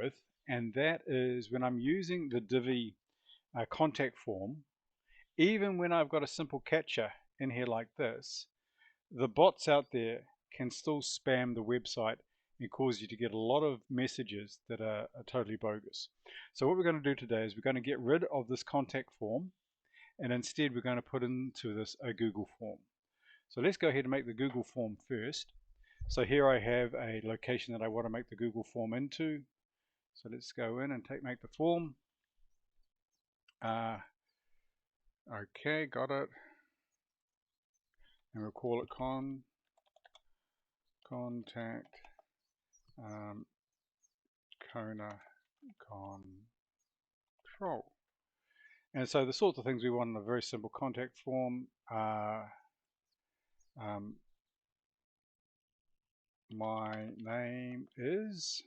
with, and that is when I'm using the Divi contact form, even when I've got a simple catcher in here like this, the bots out there can still spam the website and cause you to get a lot of messages that are totally bogus. So what we're going to do today is we're going to get rid of this contact form, and instead we're going to put into this a Google form. So let's go ahead and make the Google form first. So here I have a location that I want to make the Google form into. So let's go in and make the form. Okay, got it. And we'll call it contact Kona control. And so the sorts of things we want in a very simple contact form are my name is,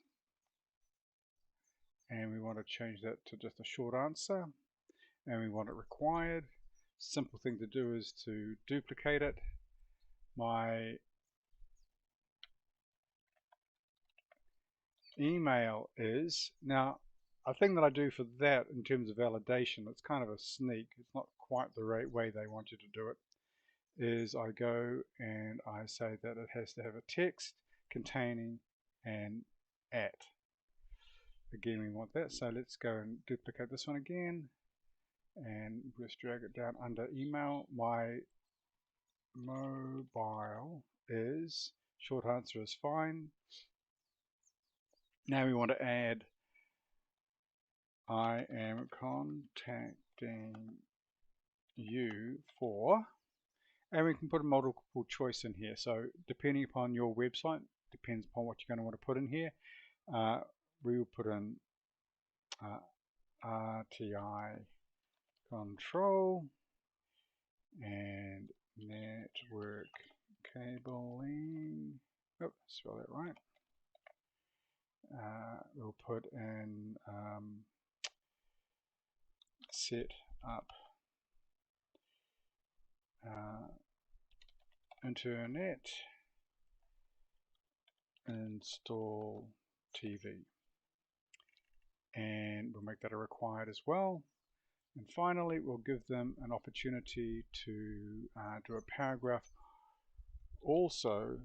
and we want to change that to just a short answer, and we want it required. Simple thing to do is to duplicate it. My email is, now a thing that I do for that in terms of validation, it's kind of a sneak, it's not quite the right way they want you to do it, is I go and I say that it has to have a text containing an @ again we want that, so let's go and duplicate this one again and just drag it down under email. My mobile is, short answer is fine. Now we want to add I am contacting you for, and we can put a multiple choice in here. So depending upon your website, depends upon what you're going to want to put in here. We will put in RTI control and network cabling. Oh, spell that right. We'll put in set up internet, install TV, and we'll make that a required as well. And finally, we'll give them an opportunity to do a paragraph. Also,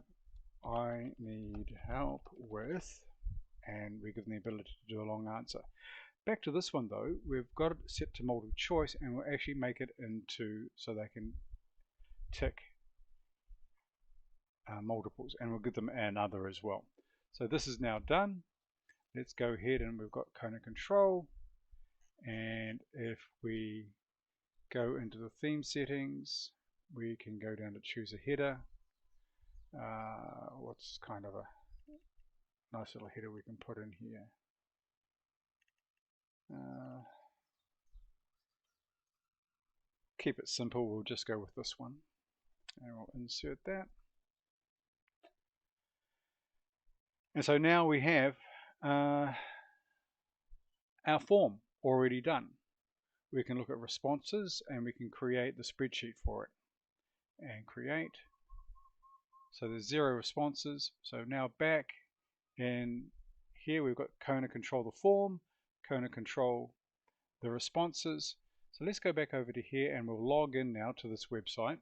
I need help with, and we give them the ability to do a long answer. Back to this one though, we've got it set to multiple choice, and we'll actually make it into so they can tick multiples, and we'll give them another as well. So this is now done. Let's go ahead, and we've got Kona control, and if we go into the theme settings, we can go down to choose a header. What's kind of a nice little header we can put in here? Keep it simple, we'll just go with this one, and we'll insert that. And so now we have our form already done. We can look at responses, and we can create the spreadsheet for it, and create. So there's 0 responses. So now back in here we've got Kona control the form, Kona control the responses. So let's go back over to here, and we'll log in now to this website.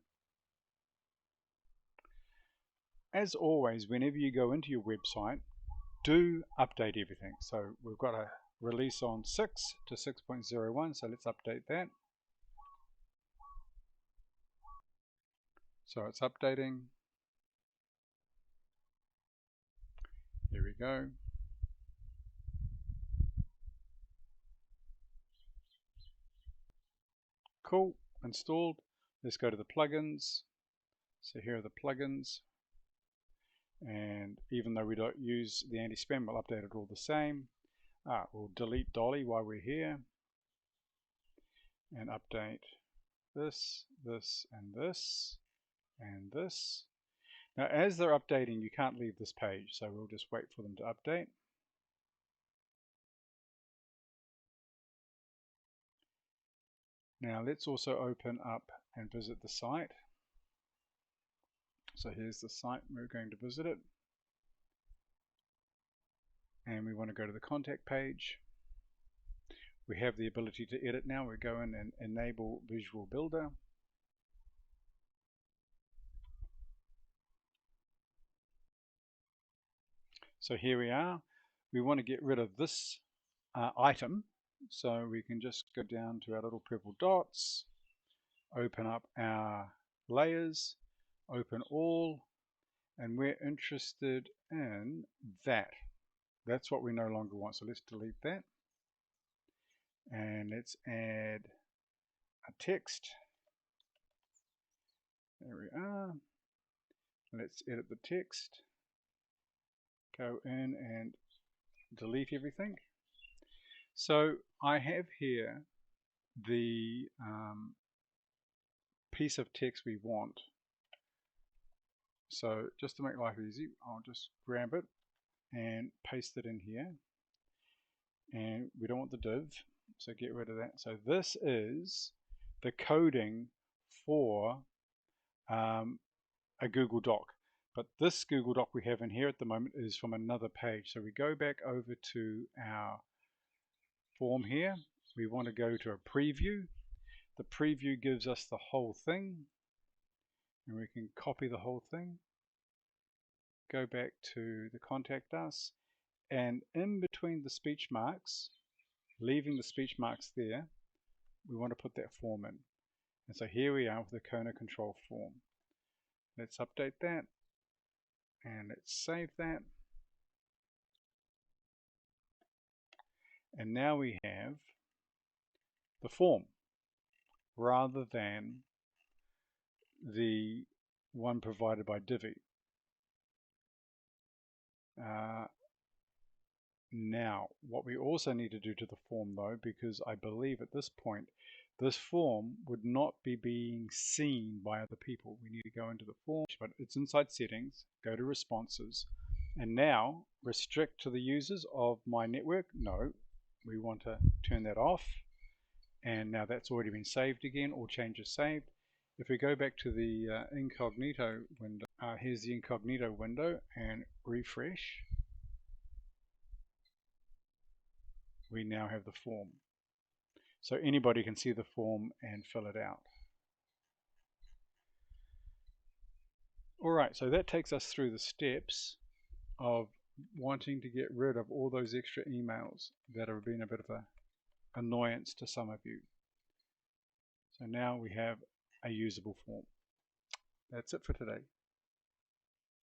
As always, whenever you go into your website, do update everything. So we've got a release on 6 to 6.01, so let's update that. So it's updating. Here we go. Cool, installed. Let's go to the plugins. So here are the plugins, and even though we don't use the anti-spam, we'll update it all the same. We'll delete Dolly while we're here, and update this, this, and this, and this. Now as they're updating, you can't leave this page, so we'll just wait for them to update. Now let's also open up and visit the site. So here's the site, we're going to visit it. and we want to go to the contact page. We have the ability to edit now. We go in and enable Visual Builder. So here we are. We want to get rid of this item, so we can just go down to our little purple dots, open up our layers, open all, and we're interested in that. That's what we no longer want, so let's delete that. And let's add a text. There we are. Let's edit the text. Go in and delete everything. So I have here the piece of text we want. So just to make life easy, I'll just grab it and paste it in here. And we don't want the div, so get rid of that. So this is the coding for a Google Doc. But this Google Doc we have in here at the moment is from another page. So we go back over to our form here. We want to go to a preview. The preview gives us the whole thing, and we can copy the whole thing. Go back to the contact us, and in between the speech marks, leaving the speech marks there, we want to put that form in. And so here we are with the Kona control form. Let's update that, and let's save that. And now we have the form rather than the one provided by Divi. Now, what we also need to do to the form though, because I believe at this point, this form would not be being seen by other people. We need to go into the form, but it's inside settings, go to responses, and now restrict to the users of my network. No, we want to turn that off. And now that's already been saved again, all changes saved. If we go back to the incognito window, here's the incognito window, and refresh, we now have the form. So anybody can see the form and fill it out. Alright, so that takes us through the steps of wanting to get rid of all those extra emails that have been a bit of an annoyance to some of you. So now we have a usable form. That's it for today.